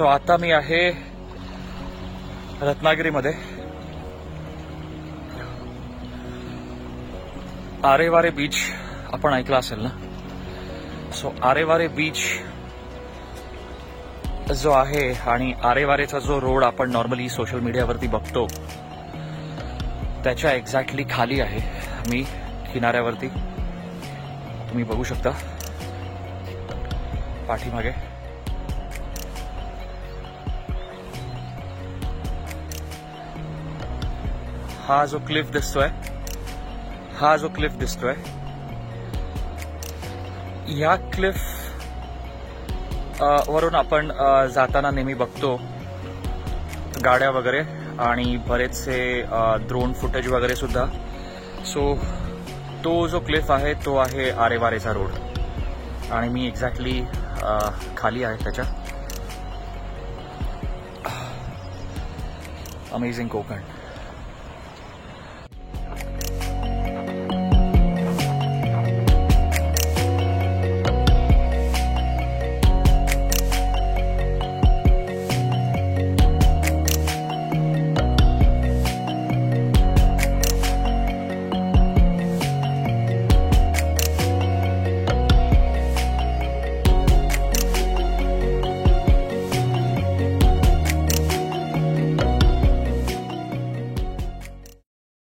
So आता मी आहे रत्नागिरीमध्ये. आरेवारे बीच आपण ऐकलं असेल ना. सो आरेवारे बीच जो आहे आणि आरेवारेचा जो रोड आपण नॉर्मली सोशल मीडियावरती बघतो त्याच्या एक्झॅक्टली खाली आहे मी किनाऱ्यावरती. तुम्ही बघू शकता पाठीमागे. हा जो क्लिफ दिसतोय या क्लिफ वरून आपण जाताना नेहमी बघतो गाड्या वगैरे आणि बरेचसे ड्रोन फुटेज वगैरे सुद्धा. सो तो जो क्लिफ आहे तो आहे आरेवारेचा रोड आणि मी एक्झॅक्टली खाली आहे त्याच्या. अमेझिंग कोकण.